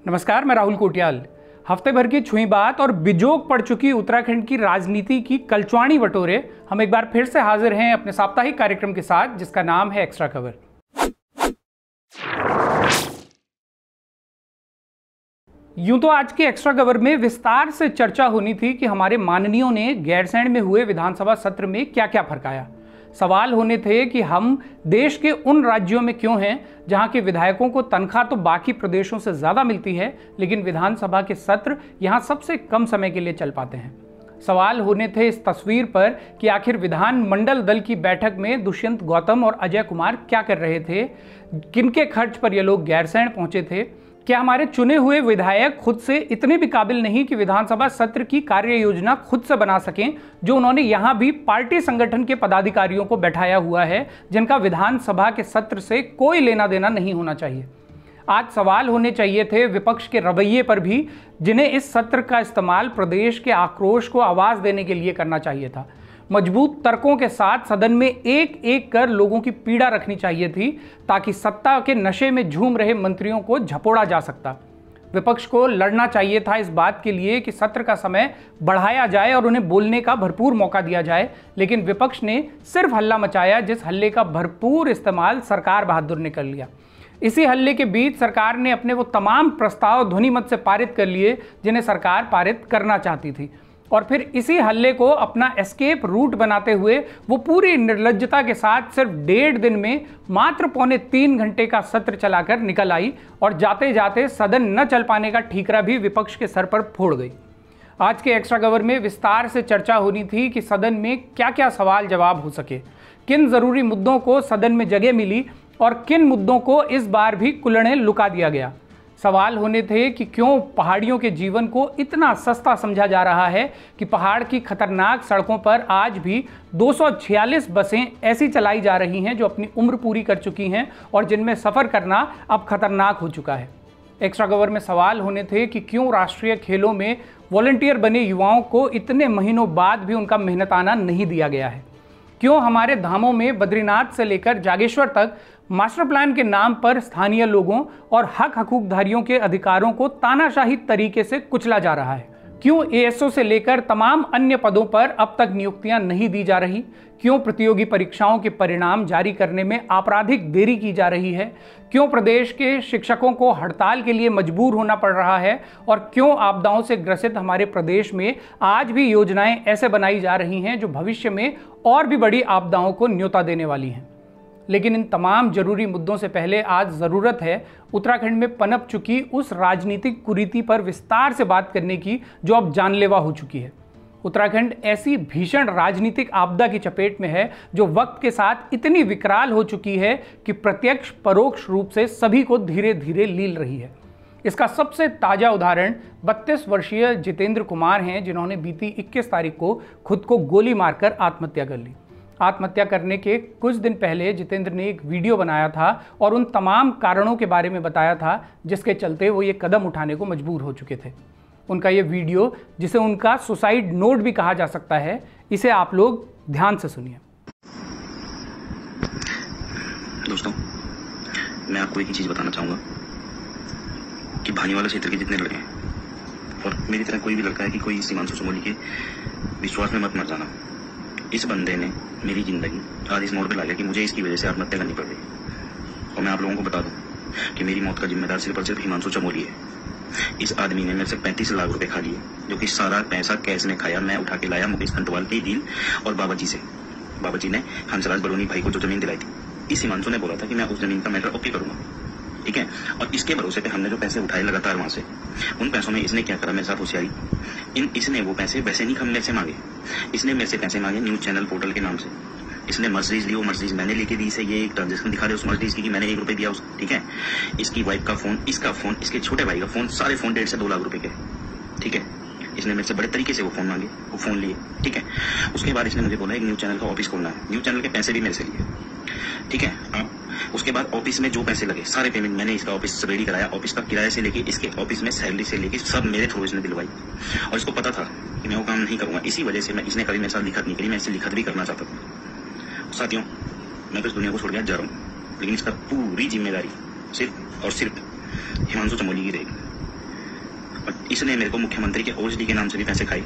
नमस्कार, मैं राहुल कोटियाल। हफ्ते भर की छुई बात और बिजोग पड़ चुकी उत्तराखंड की राजनीति की कलचुआनी बटोरे हम एक बार फिर से हाजिर हैं अपने साप्ताहिक कार्यक्रम के साथ, जिसका नाम है एक्स्ट्रा कवर। यूं तो आज के एक्स्ट्रा कवर में विस्तार से चर्चा होनी थी कि हमारे माननीयों ने गैरसैंण में हुए विधानसभा सत्र में क्या क्या फरकाया। सवाल होने थे कि हम देश के उन राज्यों में क्यों हैं जहां के विधायकों को तनख्वाह तो बाकी प्रदेशों से ज्यादा मिलती है, लेकिन विधानसभा के सत्र यहां सबसे कम समय के लिए चल पाते हैं। सवाल होने थे इस तस्वीर पर कि आखिर विधानमंडल दल की बैठक में दुष्यंत गौतम और अजय कुमार क्या कर रहे थे, किनके खर्च पर ये लोग गैरसैंण पहुंचे थे। क्या हमारे चुने हुए विधायक खुद से इतने भी काबिल नहीं कि विधानसभा सत्र की कार्य योजना खुद से बना सकें, जो उन्होंने यहां भी पार्टी संगठन के पदाधिकारियों को बैठाया हुआ है, जिनका विधानसभा के सत्र से कोई लेना देना नहीं होना चाहिए। आज सवाल होने चाहिए थे विपक्ष के रवैये पर भी, जिन्हें इस सत्र का इस्तेमाल प्रदेश के आक्रोश को आवाज देने के लिए करना चाहिए था। मजबूत तर्कों के साथ सदन में एक एक कर लोगों की पीड़ा रखनी चाहिए थी, ताकि सत्ता के नशे में झूम रहे मंत्रियों को झपोड़ा जा सकता। विपक्ष को लड़ना चाहिए था इस बात के लिए कि सत्र का समय बढ़ाया जाए और उन्हें बोलने का भरपूर मौका दिया जाए, लेकिन विपक्ष ने सिर्फ हल्ला मचाया, जिस हल्ले का भरपूर इस्तेमाल सरकार बहादुर ने कर लिया। इसी हल्ले के बीच सरकार ने अपने वो तमाम प्रस्ताव ध्वनिमत से पारित कर लिए जिन्हें सरकार पारित करना चाहती थी, और फिर इसी हल्ले को अपना एस्केप रूट बनाते हुए वो पूरी निर्लज्जता के साथ सिर्फ 1.5 दिन में मात्र 2.25 घंटे का सत्र चलाकर निकल आई और जाते जाते सदन न चल पाने का ठीकरा भी विपक्ष के सर पर फोड़ गई। आज के एक्स्ट्रा कवर में विस्तार से चर्चा होनी थी कि सदन में क्या क्या सवाल जवाब हो सके, किन जरूरी मुद्दों को सदन में जगह मिली और किन मुद्दों को इस बार भी कुल्हड़े लुका दिया गया। सवाल होने थे कि क्यों पहाड़ियों के जीवन को इतना सस्ता समझा जा रहा है कि पहाड़ की खतरनाक सड़कों पर आज भी 246 बसें ऐसी चलाई जा रही हैं जो अपनी उम्र पूरी कर चुकी हैं और जिनमें सफ़र करना अब खतरनाक हो चुका है। एक्स्ट्रा कवर में सवाल होने थे कि क्यों राष्ट्रीय खेलों में वॉलंटियर बने युवाओं को इतने महीनों बाद भी उनका मेहनताना नहीं दिया गया है। क्यों हमारे धामों में बद्रीनाथ से लेकर जागेश्वर तक मास्टर प्लान के नाम पर स्थानीय लोगों और हक हकूकधारियों के अधिकारों को तानाशाही तरीके से कुचला जा रहा है। क्यों एएसओ से लेकर तमाम अन्य पदों पर अब तक नियुक्तियां नहीं दी जा रही। क्यों प्रतियोगी परीक्षाओं के परिणाम जारी करने में आपराधिक देरी की जा रही है। क्यों प्रदेश के शिक्षकों को हड़ताल के लिए मजबूर होना पड़ रहा है, और क्यों आपदाओं से ग्रसित हमारे प्रदेश में आज भी योजनाएं ऐसे बनाई जा रही हैं जो भविष्य में और भी बड़ी आपदाओं को न्योता देने वाली हैं। लेकिन इन तमाम जरूरी मुद्दों से पहले आज ज़रूरत है उत्तराखंड में पनप चुकी उस राजनीतिक कुरीति पर विस्तार से बात करने की जो अब जानलेवा हो चुकी है। उत्तराखंड ऐसी भीषण राजनीतिक आपदा की चपेट में है जो वक्त के साथ इतनी विकराल हो चुकी है कि प्रत्यक्ष परोक्ष रूप से सभी को धीरे धीरे लील रही है। इसका सबसे ताज़ा उदाहरण 32 वर्षीय जितेंद्र कुमार हैं, जिन्होंने बीती 21 तारीख को खुद को गोली मारकर आत्महत्या कर ली। आत्महत्या करने के कुछ दिन पहले जितेंद्र ने एक वीडियो बनाया था और उन तमाम कारणों के बारे में बताया था जिसके चलते वो ये कदम उठाने को मजबूर हो चुके थे। उनका ये वीडियो, जिसे उनका सुसाइड नोट भी कहा जा सकता है, इसे आप लोग ध्यान से सुनिए। दोस्तों, मैं आपको एक ही चीज़ बताना चाहूँगा कि भानीवाला क्षेत्र के जितने लड़के हैं, और मेरी तरह कोई भी लड़का है कि कोई हिमांशु चमोली के विश्वास में मत मर जाना। इस बंदे ने मेरी जिंदगी आज इस मोड़ पे ला लिया कि मुझे इसकी वजह से आत्महत्या करनी पड़ गई। और मैं आप लोगों को बता दूं कि मेरी मौत का जिम्मेदार सिर्फ और सिर्फ हिमांशु चमोली है। इस आदमी ने मेरे से 35 लाख रुपए खा लिए, जो कि सारा पैसा कैश ने खाया। मैं उठा के लाया मुकेश खंटवाल की डील और बाबा जी से। बाबा जी ने हंसराज बलोनी भाई को जो जमीन दिलाई थी, इस हिमांशु ने बोला था कि मैं उस जमीन का मैटर ओके करूंगा, ठीक है। और इसके भरोसे पे हमने जो पैसे उठाए लगातार वहां से, उन पैसों में इसने क्या करा मेरे साथ होशियारी, इसने वो पैसे वैसे नहीं हम मेरे से मांगे, इसने मेरे से पैसे मांगे न्यूज चैनल पोर्टल के नाम से। इसने मर्सिडीज ली, वो मर्सिडीज मैंने लेके दी से। ये एक ट्रांजेक्शन दिखा रहे उस मर्सिडीज की कि मैंने 1 रुपए दिया उसको, ठीक है। इसकी वाइफ का फोन, इसका फोन, इसके छोटे भाई का फोन, सारे फोन 1.5 से 2 लाख रुपए के, ठीक है। इसने मेरे से बड़े तरीके से वो फोन मांगे, वो फोन लिए, ठीक है। उसके बाद इसने मुझे बोला एक न्यूज चैनल का ऑफिस खोलना है। न्यूज चैनल के पैसे भी मेरे से लिए, ठीक है। अब उसके बाद ऑफिस में जो पैसे लगे सारे पेमेंट मैंने इसका ऑफिस रेडी कराया। ऑफिस का किराए से लेके इसके ऑफिस में सैलरी से लेके सब मेरे थ्रू इसने दिलवाई, और इसको पता था कि मैं वो काम नहीं करूंगा। इसी वजह से मैं इसने कभी मेरे साथ लिखत नहीं करी, मैं इससे लिखत भी करना चाहता था। साथियों, मैं तो इस दुनिया को छोड़ के जा रहा हूँ, लेकिन इसका पूरी जिम्मेदारी सिर्फ और सिर्फ हिमांशु चमोली की रहेगी। और इसने मेरे को मुख्यमंत्री के ओएसडी के नाम से भी पैसे खाए,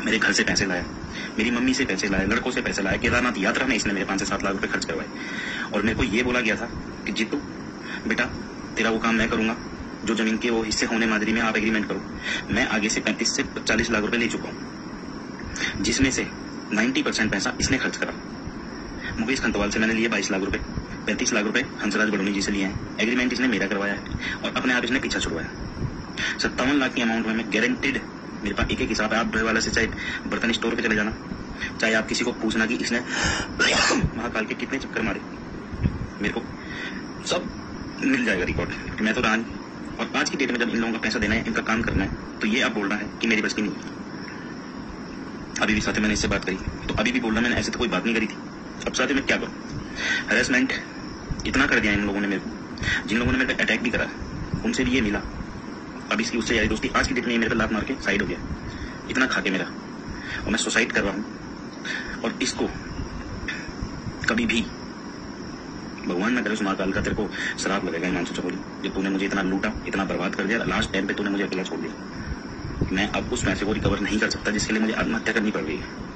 मेरे घर से पैसे लाया, मेरी मम्मी से पैसे लाए, लड़कों से पैसे लाए, केदारनाथ यात्रा में इसने मेरे 5 से 7 लाख रुपए खर्च करवाए। और मेरे को ये बोला गया था कि जीतू बेटा तेरा वो काम मैं करूंगा, जो जमीन के वो हिस्से होने मादरी में आप एग्रीमेंट करो। मैं आगे से 35 से 40 लाख रुपए ले चुका हूँ, जिसमें से 90% पैसा इसने खर्च करा। मुकेश खंतवाल से मैंने लिए 22 लाख रुपए, 35 लाख रुपए हंसराज बड़ोनी जी से लिए हैं। एग्रीमेंट इसने मेरा करवाया है और अपने आप इसने पीछा छुड़वाया। 57 लाख की अमाउंट में मैं गारंटेड, मेरे पास एक हिसाब है। आप ड्राइवर वाले से चाहे बर्तन स्टोर पे चले जाना, चाहे आप किसी को पूछना कि इसने महाकाल के कितने चक्कर मारे, मेरे को सब मिल जाएगा रिकॉर्ड। मैं तो रहा नहीं। और आज की डेट में जब इन लोगों का पैसा देना है, इनका काम करना है, तो ये अब बोल रहा है कि मेरी बस की नहीं। अभी भी साथ मैंने इससे बात करी तो अभी भी बोल रहा मैंने ऐसे तो कोई बात नहीं करी थी। अब साथ में क्या करूँ, हैरेसमेंट इतना कर दिया इन लोगों ने मेरे को। जिन लोगों ने मेरे पे अटैक भी करा उनसे भी ये मिला। अब इसकी उससे यारी दोस्ती, आज की डेट में मेरे पे लात मार के साइड हो गया, इतना खा के मेरा, और मैं सुसाइड कर रहा हूँ। और इसको कभी भी भगवान न करे उस महाकाल का तेरे को श्राप लगेगा हिमांशु चमोली, जब तूने मुझे इतना लूटा, इतना बर्बाद कर दिया, लास्ट टाइम पे तूने मुझे अकेला छोड़ दिया। मैं अब उस पैसे को रिकवर नहीं कर सकता जिसके लिए मुझे आत्महत्या करनी पड़ रही है।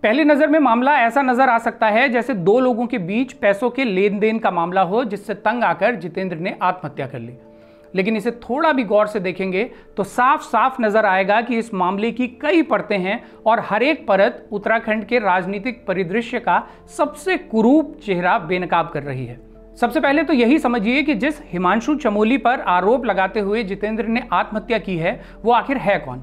पहली नजर में मामला ऐसा नजर आ सकता है जैसे दो लोगों के बीच पैसों के लेन देन का मामला हो, जिससे तंग आकर जितेंद्र ने आत्महत्या कर ली। लेकिन इसे थोड़ा भी गौर से देखेंगे तो साफ साफ नजर आएगा कि इस मामले की कई परतें हैं और हर एक परत उत्तराखंड के राजनीतिक परिदृश्य का सबसे कुरूप चेहरा बेनकाब कर रही है। सबसे पहले तो यही समझिए कि जिस हिमांशु चमोली पर आरोप लगाते हुए जितेंद्र ने आत्महत्या की है वो आखिर है कौन।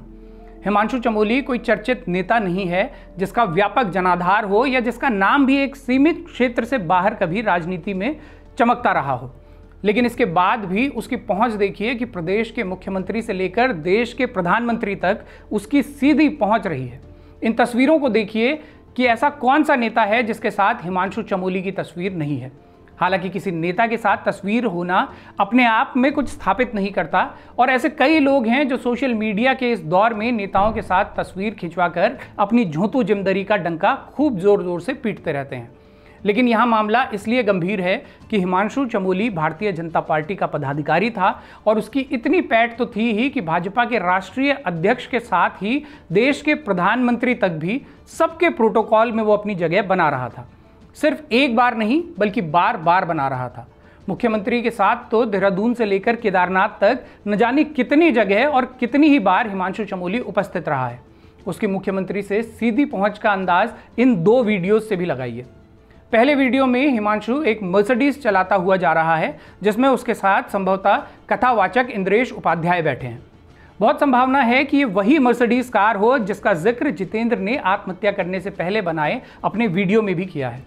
हिमांशु चमोली कोई चर्चित नेता नहीं है जिसका व्यापक जनाधार हो या जिसका नाम भी एक सीमित क्षेत्र से बाहर कभी राजनीति में चमकता रहा हो। लेकिन इसके बाद भी उसकी पहुंच देखिए कि प्रदेश के मुख्यमंत्री से लेकर देश के प्रधानमंत्री तक उसकी सीधी पहुंच रही है। इन तस्वीरों को देखिए कि ऐसा कौन सा नेता है जिसके साथ हिमांशु चमोली की तस्वीर नहीं है। हालांकि किसी नेता के साथ तस्वीर होना अपने आप में कुछ स्थापित नहीं करता और ऐसे कई लोग हैं जो सोशल मीडिया के इस दौर में नेताओं के साथ तस्वीर खिंचवाकर अपनी झोंतू जिमदरी का डंका खूब जोर जोर से पीटते रहते हैं। लेकिन यहाँ मामला इसलिए गंभीर है कि हिमांशु चमोली भारतीय जनता पार्टी का पदाधिकारी था और उसकी इतनी पैठ तो थी ही कि भाजपा के राष्ट्रीय अध्यक्ष के साथ ही देश के प्रधानमंत्री तक भी सबके प्रोटोकॉल में वो अपनी जगह बना रहा था। सिर्फ एक बार नहीं बल्कि बार बार बना रहा था। मुख्यमंत्री के साथ तो देहरादून से लेकर केदारनाथ तक न जाने कितनी जगह और कितनी ही बार हिमांशु चमोली उपस्थित रहा है। उसकी मुख्यमंत्री से सीधी पहुंच का अंदाज इन 2 वीडियोज से भी लगाइए। पहले वीडियो में हिमांशु एक मर्सिडीज चलाता हुआ जा रहा है जिसमें उसके साथ संभवतः कथावाचक इंद्रेश उपाध्याय बैठे हैं। बहुत संभावना है कि ये वही मर्सिडीज कार हो जिसका जिक्र जितेंद्र ने आत्महत्या करने से पहले बनाए अपने वीडियो में भी किया है।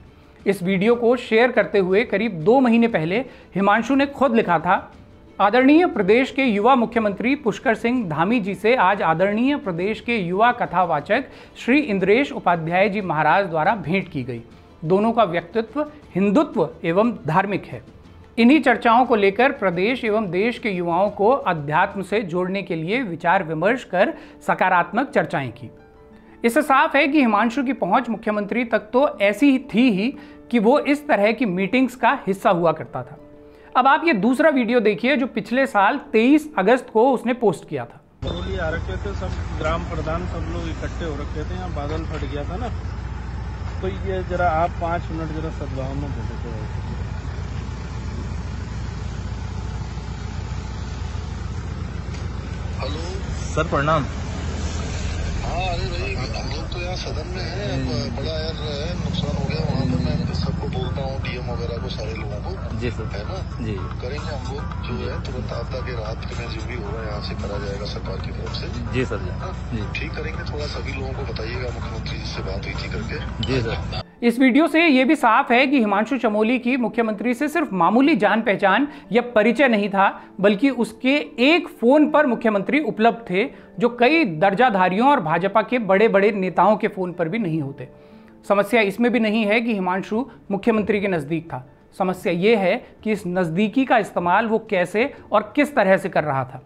इस वीडियो को शेयर करते हुए करीब 2 महीने पहले हिमांशु ने खुद लिखा था, आदरणीय प्रदेश के युवा मुख्यमंत्री पुष्कर सिंह धामी जी से आज आदरणीय प्रदेश के युवा कथावाचक श्री इंद्रेश उपाध्याय जी महाराज द्वारा भेंट की गई। दोनों का व्यक्तित्व हिंदुत्व एवं धार्मिक है। इन्हीं चर्चाओं को लेकर प्रदेश एवं देश के युवाओं को अध्यात्म से जोड़ने के लिए विचार विमर्श कर सकारात्मक चर्चाएं की। इससे साफ है कि हिमांशु की पहुंच मुख्यमंत्री तक तो ऐसी ही थी ही कि वो इस तरह की मीटिंग्स का हिस्सा हुआ करता था। अब आप ये दूसरा वीडियो देखिए जो पिछले साल 23 अगस्त को उसने पोस्ट किया था। आ रखे थे सब, ग्राम प्रधान सब लोग इकट्ठे हो रखे थे, यहाँ बादल फट गया था ना, तो ये जरा आप 5 मिनट जरा सद्भाव में बोले थे। हेलो सर, प्रणाम। हाँ, अरे भाई हम लोग तो यहाँ सदन में हैं, बड़ा यार नुकसान हो गया वहाँ पर। मैं सबको बोलता हूँ, डीएम वगैरह को, सारे लोगों को। जी सर, है ना? जी करेंगे हम लोग जो है तुरंत आपदा के राहत के में जो भी होगा यहाँ से करा जाएगा सरकार की तरफ से। जी सर जी ठीक करेंगे। थोड़ा सभी लोगों को बताइएगा, मुख्यमंत्री जी से बात हुई थी करके। जी सर। इस वीडियो से ये भी साफ है कि हिमांशु चमोली की मुख्यमंत्री से सिर्फ मामूली जान पहचान या परिचय नहीं था, बल्कि उसके एक फोन पर मुख्यमंत्री उपलब्ध थे जो कई दर्जाधारियों और भाजपा के बड़े बड़े नेताओं के फोन पर भी नहीं होते। समस्या इसमें भी नहीं है कि हिमांशु मुख्यमंत्री के नज़दीक था। समस्या ये है कि इस नज़दीकी का इस्तेमाल वो कैसे और किस तरह से कर रहा था।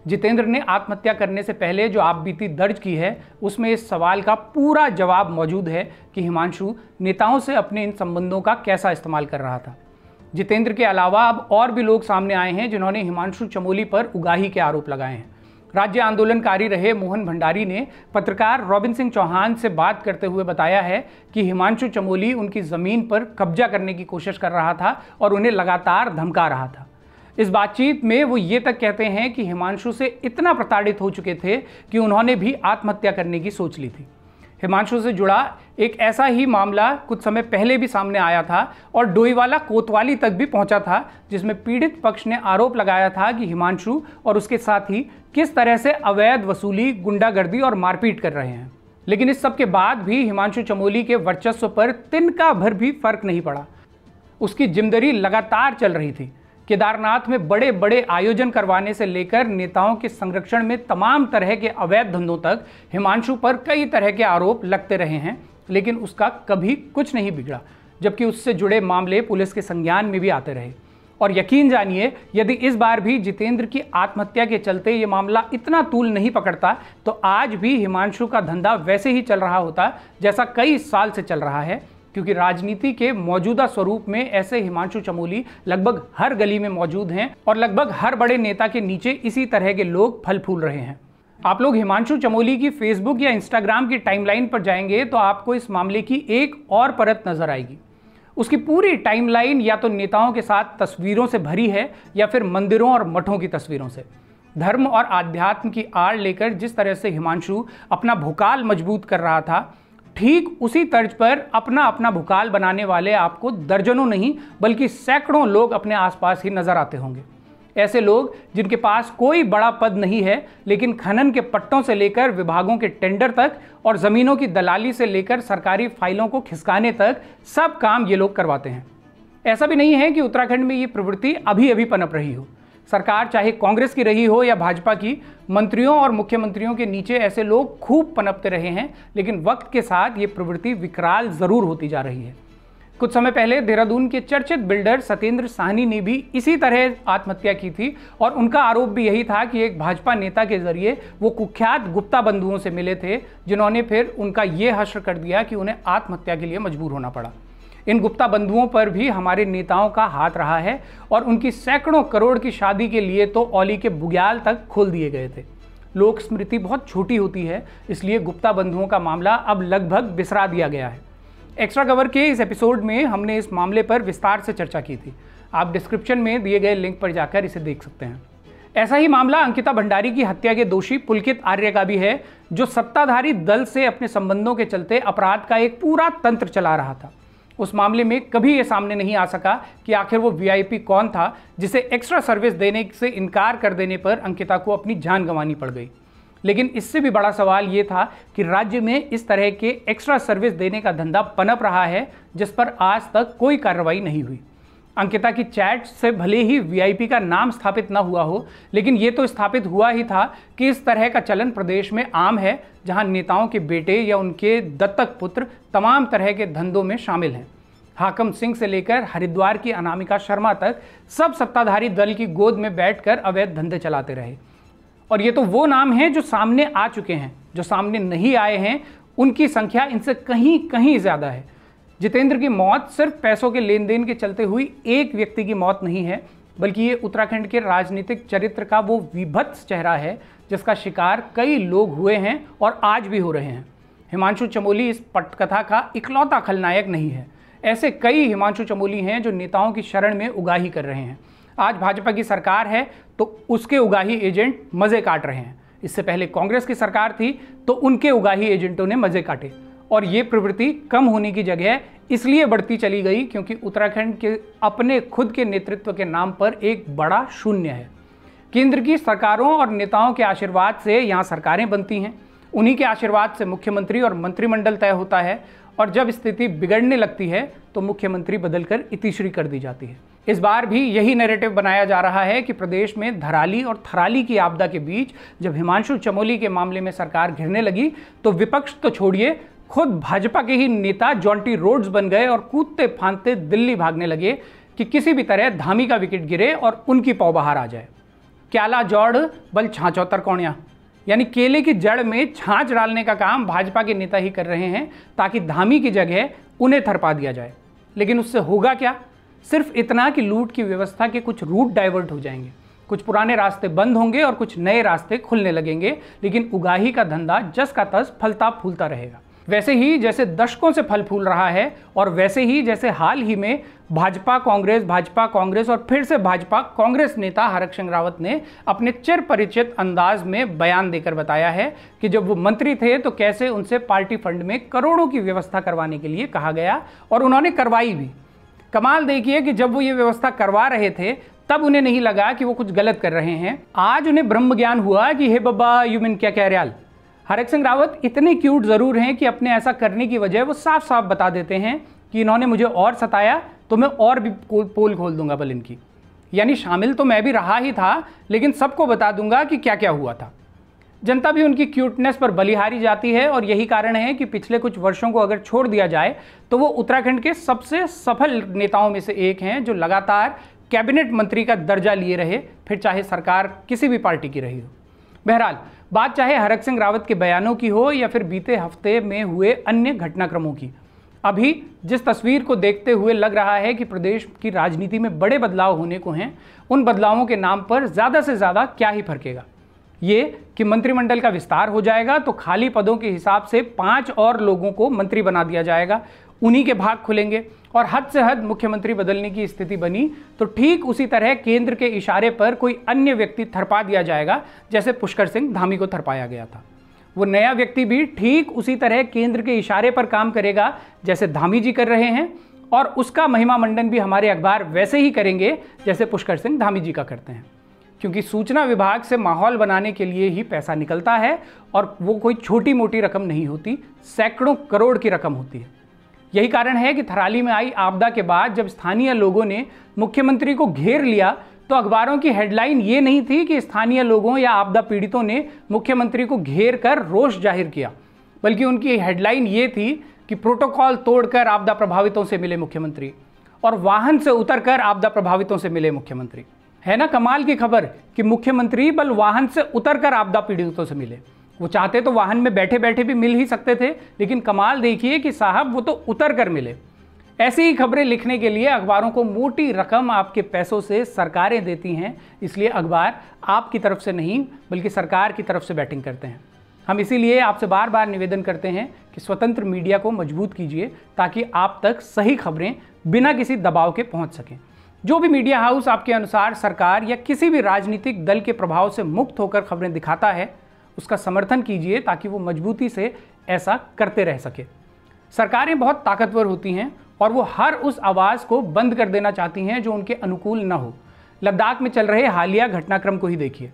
जितेंद्र ने आत्महत्या करने से पहले जो आपबीती दर्ज की है उसमें इस सवाल का पूरा जवाब मौजूद है कि हिमांशु नेताओं से अपने इन संबंधों का कैसा इस्तेमाल कर रहा था। जितेंद्र के अलावा अब और भी लोग सामने आए हैं जिन्होंने हिमांशु चमोली पर उगाही के आरोप लगाए हैं। राज्य आंदोलनकारी रहे मोहन भंडारी ने पत्रकार रॉबिन सिंह चौहान से बात करते हुए बताया है कि हिमांशु चमोली उनकी ज़मीन पर कब्जा करने की कोशिश कर रहा था और उन्हें लगातार धमका रहा था। इस बातचीत में वो ये तक कहते हैं कि हिमांशु से इतना प्रताड़ित हो चुके थे कि उन्होंने भी आत्महत्या करने की सोच ली थी। हिमांशु से जुड़ा एक ऐसा ही मामला कुछ समय पहले भी सामने आया था और डोईवाला कोतवाली तक भी पहुंचा था, जिसमें पीड़ित पक्ष ने आरोप लगाया था कि हिमांशु और उसके साथी किस तरह से अवैध वसूली, गुंडागर्दी और मारपीट कर रहे हैं। लेकिन इस सब के बाद भी हिमांशु चमोली के वर्चस्व पर तिनका भर भी फर्क नहीं पड़ा। उसकी जिम्मेदारी लगातार चल रही थी। केदारनाथ में बड़े बड़े आयोजन करवाने से लेकर नेताओं के संरक्षण में तमाम तरह के अवैध धंधों तक हिमांशु पर कई तरह के आरोप लगते रहे हैं, लेकिन उसका कभी कुछ नहीं बिगड़ा, जबकि उससे जुड़े मामले पुलिस के संज्ञान में भी आते रहे। और यकीन जानिए, यदि इस बार भी जितेंद्र की आत्महत्या के चलते ये मामला इतना तूल नहीं पकड़ता तो आज भी हिमांशु का धंधा वैसे ही चल रहा होता जैसा कई साल से चल रहा है, क्योंकि राजनीति के मौजूदा स्वरूप में ऐसे हिमांशु चमोली लगभग हर गली में मौजूद हैं और लगभग हर बड़े नेता के नीचे इसी तरह के लोग फल फूल रहे हैं। आप लोग हिमांशु चमोली की फेसबुक या इंस्टाग्राम की टाइमलाइन पर जाएंगे तो आपको इस मामले की एक और परत नजर आएगी। उसकी पूरी टाइमलाइन या तो नेताओं के साथ तस्वीरों से भरी है या फिर मंदिरों और मठों की तस्वीरों से। धर्म और आध्यात्म की आड़ लेकर जिस तरह से हिमांशु अपना भूकाल मजबूत कर रहा था, ठीक उसी तर्ज पर अपना अपना भूकाल बनाने वाले आपको दर्जनों नहीं बल्कि सैकड़ों लोग अपने आसपास ही नजर आते होंगे। ऐसे लोग जिनके पास कोई बड़ा पद नहीं है, लेकिन खनन के पट्टों से लेकर विभागों के टेंडर तक और ज़मीनों की दलाली से लेकर सरकारी फाइलों को खिसकाने तक सब काम ये लोग करवाते हैं। ऐसा भी नहीं है कि उत्तराखंड में ये प्रवृत्ति अभी अभी पनप रही हो। सरकार चाहे कांग्रेस की रही हो या भाजपा की, मंत्रियों और मुख्यमंत्रियों के नीचे ऐसे लोग खूब पनपते रहे हैं, लेकिन वक्त के साथ ये प्रवृत्ति विकराल ज़रूर होती जा रही है। कुछ समय पहले देहरादून के चर्चित बिल्डर सत्येंद्र साहनी ने भी इसी तरह आत्महत्या की थी और उनका आरोप भी यही था कि एक भाजपा नेता के जरिए वो कुख्यात गुप्ता बंधुओं से मिले थे, जिन्होंने फिर उनका ये हश्र कर दिया कि उन्हें आत्महत्या के लिए मजबूर होना पड़ा। इन गुप्ता बंधुओं पर भी हमारे नेताओं का हाथ रहा है और उनकी सैकड़ों करोड़ की शादी के लिए तो औली के बुग्याल तक खोल दिए गए थे। लोक स्मृति बहुत छोटी होती है, इसलिए गुप्ता बंधुओं का मामला अब लगभग बिसरा दिया गया है। एक्स्ट्रा कवर के इस एपिसोड में हमने इस मामले पर विस्तार से चर्चा की थी। आप डिस्क्रिप्शन में दिए गए लिंक पर जाकर इसे देख सकते हैं। ऐसा ही मामला अंकिता भंडारी की हत्या के दोषी पुलकित आर्य का भी है, जो सत्ताधारी दल से अपने संबंधों के चलते अपराध का एक पूरा तंत्र चला रहा था। उस मामले में कभी ये सामने नहीं आ सका कि आखिर वो वीआईपी कौन था जिसे एक्स्ट्रा सर्विस देने से इनकार कर देने पर अंकिता को अपनी जान गंवानी पड़ गई। लेकिन इससे भी बड़ा सवाल ये था कि राज्य में इस तरह के एक्स्ट्रा सर्विस देने का धंधा पनप रहा है, जिस पर आज तक कोई कार्रवाई नहीं हुई। अंकिता की चैट से भले ही वीआईपी का नाम स्थापित न हुआ हो, लेकिन ये तो स्थापित हुआ ही था कि इस तरह का चलन प्रदेश में आम है, जहां नेताओं के बेटे या उनके दत्तक पुत्र तमाम तरह के धंधों में शामिल हैं। हाकम सिंह से लेकर हरिद्वार की अनामिका शर्मा तक सब सत्ताधारी दल की गोद में बैठकर अवैध धंधे चलाते रहे। और ये तो वो नाम हैं जो सामने आ चुके हैं, जो सामने नहीं आए हैं उनकी संख्या इनसे कहीं कहीं ज़्यादा है। जितेंद्र की मौत सिर्फ पैसों के लेन देन के चलते हुई एक व्यक्ति की मौत नहीं है, बल्कि ये उत्तराखंड के राजनीतिक चरित्र का वो विभत्स चेहरा है जिसका शिकार कई लोग हुए हैं और आज भी हो रहे हैं। हिमांशु चमोली इस पटकथा का इकलौता खलनायक नहीं है। ऐसे कई हिमांशु चमोली हैं जो नेताओं की शरण में उगाही कर रहे हैं। आज भाजपा की सरकार है तो उसके उगाही एजेंट मज़े काट रहे हैं। इससे पहले कांग्रेस की सरकार थी तो उनके उगाही एजेंटों ने मज़े काटे। और ये प्रवृत्ति कम होने की जगह इसलिए बढ़ती चली गई क्योंकि उत्तराखंड के अपने खुद के नेतृत्व के नाम पर एक बड़ा शून्य है। केंद्र की सरकारों और नेताओं के आशीर्वाद से यहाँ सरकारें बनती हैं, उन्हीं के आशीर्वाद से मुख्यमंत्री और मंत्रिमंडल तय होता है, और जब स्थिति बिगड़ने लगती है तो मुख्यमंत्री बदलकर इतिश्री कर दी जाती है। इस बार भी यही नैरेटिव बनाया जा रहा है कि प्रदेश में धराली और थराली की आपदा के बीच जब हिमांशु चमोली के मामले में सरकार घिरने लगी तो विपक्ष तो छोड़िए, खुद भाजपा के ही नेता जॉन्टी रोड्स बन गए और कूदते फांदते दिल्ली भागने लगे कि किसी भी तरह धामी का विकेट गिरे और उनकी पौ बाहर आ जाए। क्याला जौड़ बल छाछौतर कौड़िया, यानी केले की जड़ में छाछ डालने का काम भाजपा के नेता ही कर रहे हैं ताकि धामी की जगह उन्हें थरपा दिया जाए। लेकिन उससे होगा क्या? सिर्फ इतना कि लूट की व्यवस्था के कुछ रूट डाइवर्ट हो जाएंगे, कुछ पुराने रास्ते बंद होंगे और कुछ नए रास्ते खुलने लगेंगे, लेकिन उगाही का धंधा जस का तस फलता फूलता रहेगा। वैसे ही जैसे दशकों से फल फूल रहा है और वैसे ही जैसे हाल ही में भाजपा कांग्रेस और फिर से भाजपा कांग्रेस नेता हरक सिंह रावत ने अपने चिर परिचित अंदाज में बयान देकर बताया है कि जब वो मंत्री थे तो कैसे उनसे पार्टी फंड में करोड़ों की व्यवस्था करवाने के लिए कहा गया और उन्होंने करवाई भी। कमाल देखिए कि जब वो ये व्यवस्था करवा रहे थे तब उन्हें नहीं लगा कि वो कुछ गलत कर रहे हैं, आज उन्हें ब्रह्म ज्ञान हुआ कि हे बाबा यू मीन क्या कह रहा। हरक सिंह रावत इतने क्यूट ज़रूर हैं कि अपने ऐसा करने की वजह वो साफ साफ बता देते हैं कि इन्होंने मुझे और सताया तो मैं और भी पोल खोल दूंगा बल इनकी। यानी शामिल तो मैं भी रहा ही था, लेकिन सबको बता दूंगा कि क्या क्या हुआ था। जनता भी उनकी क्यूटनेस पर बलिहारी जाती है और यही कारण है कि पिछले कुछ वर्षों को अगर छोड़ दिया जाए तो वो उत्तराखंड के सबसे सफल नेताओं में से एक हैं, जो लगातार कैबिनेट मंत्री का दर्जा लिए रहे, फिर चाहे सरकार किसी भी पार्टी की रही हो। बहरहाल बात चाहे हरक सिंह रावत के बयानों की हो या फिर बीते हफ्ते में हुए अन्य घटनाक्रमों की, अभी जिस तस्वीर को देखते हुए लग रहा है कि प्रदेश की राजनीति में बड़े बदलाव होने को हैं, उन बदलावों के नाम पर ज़्यादा से ज़्यादा क्या ही फर्केगा। ये कि मंत्रिमंडल का विस्तार हो जाएगा तो खाली पदों के हिसाब से 5 और लोगों को मंत्री बना दिया जाएगा, उन्हीं के भाग खुलेंगे और हद से हद मुख्यमंत्री बदलने की स्थिति बनी तो ठीक उसी तरह केंद्र के इशारे पर कोई अन्य व्यक्ति थरपा दिया जाएगा, जैसे पुष्कर सिंह धामी को थरपाया गया था। वो नया व्यक्ति भी ठीक उसी तरह केंद्र के इशारे पर काम करेगा जैसे धामी जी कर रहे हैं, और उसका महिमा मंडन भी हमारे अखबार वैसे ही करेंगे जैसे पुष्कर सिंह धामी जी का करते हैं, क्योंकि सूचना विभाग से माहौल बनाने के लिए ही पैसा निकलता है और वो कोई छोटी मोटी रकम नहीं होती, सैकड़ों करोड़ की रकम होती है। यही कारण है कि थराली में आई आपदा के बाद जब स्थानीय लोगों ने मुख्यमंत्री को घेर लिया तो अखबारों की हेडलाइन ये नहीं थी कि स्थानीय लोगों या आपदा पीड़ितों ने मुख्यमंत्री को घेर कर रोष जाहिर किया, बल्कि उनकी हेडलाइन ये थी कि प्रोटोकॉल तोड़कर आपदा प्रभावितों से मिले मुख्यमंत्री और वाहन से उतरकर आपदा प्रभावितों से मिले मुख्यमंत्री। है ना कमाल की खबर कि मुख्यमंत्री बल वाहन से उतरकर आपदा पीड़ितों से मिले। वो चाहते तो वाहन में बैठे बैठे भी मिल ही सकते थे, लेकिन कमाल देखिए कि साहब वो तो उतर कर मिले। ऐसी ही खबरें लिखने के लिए अखबारों को मोटी रकम आपके पैसों से सरकारें देती हैं, इसलिए अखबार आपकी तरफ से नहीं बल्कि सरकार की तरफ से बैटिंग करते हैं। हम इसीलिए आपसे बार बार निवेदन करते हैं कि स्वतंत्र मीडिया को मजबूत कीजिए ताकि आप तक सही खबरें बिना किसी दबाव के पहुंच सकें। जो भी मीडिया हाउस आपके अनुसार सरकार या किसी भी राजनीतिक दल के प्रभाव से मुक्त होकर खबरें दिखाता है, उसका समर्थन कीजिए ताकि वो मजबूती से ऐसा करते रह सके। सरकारें बहुत ताकतवर होती हैं और वो हर उस आवाज़ को बंद कर देना चाहती हैं जो उनके अनुकूल न हो। लद्दाख में चल रहे हालिया घटनाक्रम को ही देखिए।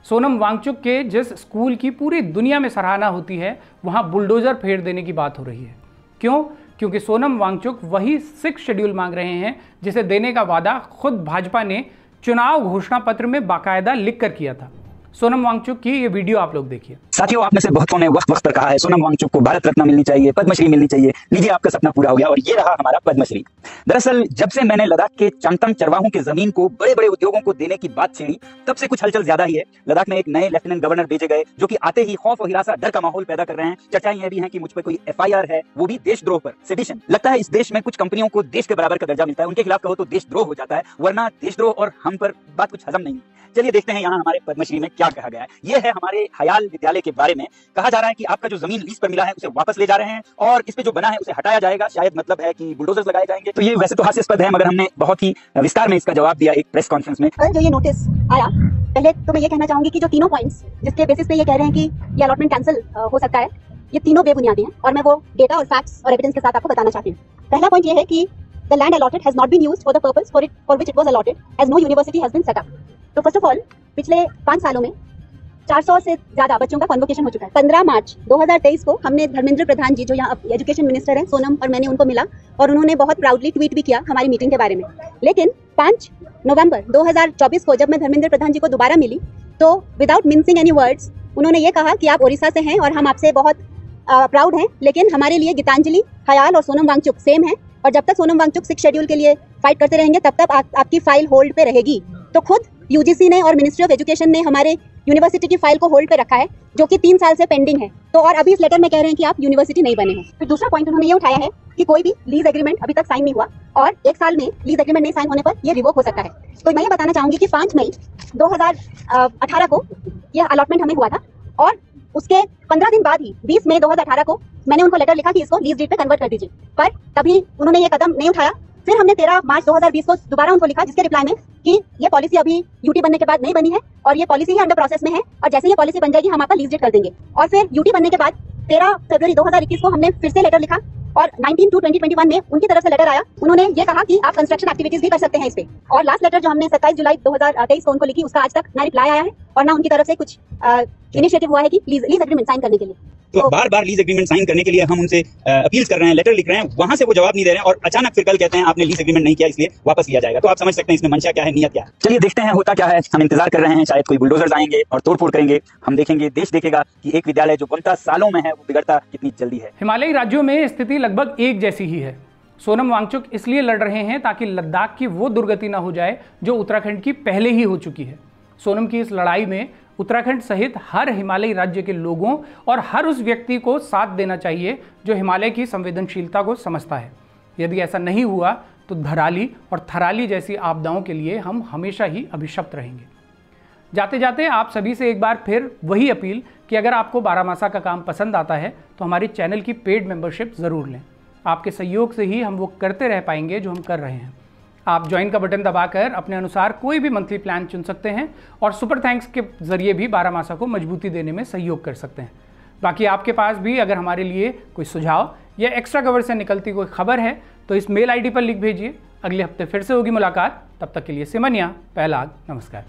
सोनम वांगचुक के जिस स्कूल की पूरी दुनिया में सराहना होती है, वहाँ बुलडोज़र फेर देने की बात हो रही है। क्यों? क्योंकि सोनम वांगचुक वही 6 शेड्यूल मांग रहे हैं जिसे देने का वादा खुद भाजपा ने चुनाव घोषणा पत्र में बाकायदा लिख कर किया था। सोनम वांगचुक की ये वीडियो आप लोग देखिए। साथियों, आप में से बहुतों ने वक्त पर कहा है सोनम वांगचुक को भारत रत्न मिलनी चाहिए, पद्मश्री मिलनी चाहिए। लीजिए, आपका सपना पूरा हो गया और ये रहा हमारा पद्मश्री। दरअसल जब से मैंने लद्दाख के चांगथंग चरवाहों की जमीन को बड़े बड़े उद्योगों को देने की बात छेड़ी, तब से कुछ हलचल ज्यादा ही है। लद्दाख में एक नए लेफ्टिनेंट गवर्नर भेजे गए जो कि आते ही खौफ और हिरासा, डर का माहौल पैदा कर रहे हैं। चर्चाएं यह भी हैं कि मुझ पर कोई FIR है, वो भी देशद्रोह पर, सेडिशन। लगता है इस देश में कुछ कंपनियों को देश के बराबर का दर्जा मिलता है, उनके खिलाफ कहो तो देशद्रोह हो जाता है, वरना देशद्रोह और हम पर बात कुछ हजम नहीं। चलिए देखते हैं यहाँ हमारे पद्मश्री में क्या कहा गया है। यह है हमारे हयाल विद्यालय के बारे में। कहा जा रहा है कि आपका जो जमीन लीज पर मिला है उसे वापस ले जा रहे हैं और इस पे जो बना है उसे हटाया जाएगा। शायद मतलब है कि बुलडोजर्स लगाए जाएंगे। तो ये वैसे तो हास्यास्पद है, मगर हमने बहुत ही विस्तार में इसका जवाब दिया एक प्रेस कॉन्फ्रेंस में। कल जो ये नोटिस आया, पहले तो मैं ये कहना चाहूंगी कि जो तीनों पॉइंट्स जिसके बेसिस पे ये कह रहे हैं कि ये अलॉटमेंट कैंसिल हो सकता है, ये तीनों बेबुनियादी हैं और मैं वो डेटा और फैक्ट्स और एविडेंस के साथ आपको बताना चाहती हूँ। पहला पॉइंट ये है कि the land allotted has not been used for the purpose for which it was allotted, as no university has been set up. तो फर्स्ट ऑफ ऑल पिछले 5 सालों में 400 से ज्यादा बच्चों का कन्वोकेशन हो चुका है। 15 मार्च 2023 को हमने धर्मेंद्र प्रधान जी, जो यहाँ एजुकेशन मिनिस्टर हैं, सोनम और मैंने उनको मिला और उन्होंने बहुत प्राउडली ट्वीट भी किया हमारी मीटिंग के बारे में। लेकिन 5 नवंबर 2024 को जब मैं धर्मेंद्र प्रधान जी को दोबारा मिली तो विदाउट मिंसिंग एनी वर्ड्स उन्होंने ये कहा कि आप ओडिशा से हैं और हम आपसे बहुत प्राउड हैं, लेकिन हमारे लिए गीतांजलि, हयाल और सोनम वांगचुक सेम है और जब तक सोनम वांगचुक 6 शेड्यूल के लिए फाइट करते रहेंगे तब तक आपकी फाइल होल्ड पे रहेगी। तो खुद यूजीसी ने और मिनिस्ट्री ऑफ एजुकेशन ने हमारे यूनिवर्सिटी की फाइल को होल्ड पे रखा है, जो कि 3 साल से पेंडिंग है। तो और अभी इस लेटर में कह रहे हैं कि आप यूनिवर्सिटी नहीं बने हो। फिर दूसरा पॉइंट उन्होंने ये उठाया है कि कोई भी लीज एग्रीमेंट अभी तक साइन नहीं हुआ और 1 साल में लीज एग्रीमेंट नहीं साइन होने पर ये रिवोक हो सकता है। तो मैं ये बताना चाहूंगी कि 5 मई 2018 को यह अलॉटमेंट हमें हुआ था और उसके 15 दिन बाद ही 20 मई 2018 को मैंने उनको लेटर लिखा कि इसको लीज डीड पे कन्वर्ट कर दीजिए, पर तभी उन्होंने ये कदम नहीं उठाया। फिर हमने 13 मार्च 2020 को दोबारा उनको लिखा, जिसके रिप्लाई में कि ये पॉलिसी अभी यूटी बनने के बाद नहीं बनी है और ये पॉलिसी ही अंडर प्रोसेस में है और जैसे ये पॉलिसी बन जाएगी हम आपका लीज डीड कर देंगे। और फिर यूटी बनने के बाद 13 फरवरी 2021 को हमने फिर से लेटर लिखा और 19/2/2021 में उनकी तरफ से लेटर आया। उन्होंने ये कहा कि आप कंस्ट्रक्शन एक्टिविटीज भी कर सकते हैं इस पे। और लास्ट लेटर जो हमने 27 जुलाई 2023 को उनको लिखी, उसका आज तक ना रिप्लाई आया है और ना उनकी तरफ से कुछ इनिशिएटिव हुआ है कि लीज एग्रीमेंट साइन करने के लिए। तो बार बार लीज एग्रीमेंट साइन करने के लिए हम उनसे अपील कर रहे हैं, लेटर लिख रहे हैं, वहां से वो जवाब नहीं दे रहे हैं और अचानक फिर कल कहते हैं आपने लीज एग्रीमेंट नहीं किया इसलिए वापस लिया जाएगा। तो आप समझ सकते हैं इसमें मंशा क्या है, नियत क्या है। चलिए देखते हैं होता क्या है। हम इंतजार कर रहे हैं, शायद कोई बुलडोजर्स आएंगे और तोड़फोड़ करेंगे। हम देखेंगे, देश देखेगा कि एक विद्यालय जो बनता सालों में है वो बिगड़ता कितनी जल्दी है। हिमालयी राज्यों में स्थिति लगभग एक जैसी ही है। सोनम वांगचुक इसलिए लड़ रहे हैं ताकि लद्दाख की वो दुर्गति ना हो जाए जो उत्तराखंड की पहले ही हो चुकी है। सोनम की इस लड़ाई में उत्तराखंड सहित हर हिमालयी राज्य के लोगों और हर उस व्यक्ति को साथ देना चाहिए जो हिमालय की संवेदनशीलता को समझता है। यदि ऐसा नहीं हुआ तो धराली और थराली जैसी आपदाओं के लिए हम हमेशा ही अभिशप्त रहेंगे। जाते जाते आप सभी से एक बार फिर वही अपील कि अगर आपको बारामासा का काम पसंद आता है तो हमारे चैनल की पेड मेंबरशिप ज़रूर लें। आपके सहयोग से ही हम वो करते रह पाएंगे जो हम कर रहे हैं। आप ज्वाइन का बटन दबाकर अपने अनुसार कोई भी मंथली प्लान चुन सकते हैं और सुपर थैंक्स के जरिए भी बारामासा को मजबूती देने में सहयोग कर सकते हैं। बाकी आपके पास भी अगर हमारे लिए कोई सुझाव या एक्स्ट्रा कवर से निकलती कोई खबर है तो इस मेल आईडी पर लिख भेजिए। अगले हफ्ते फिर से होगी मुलाकात। तब तक के लिए सिमनिया, पहलाग, नमस्कार।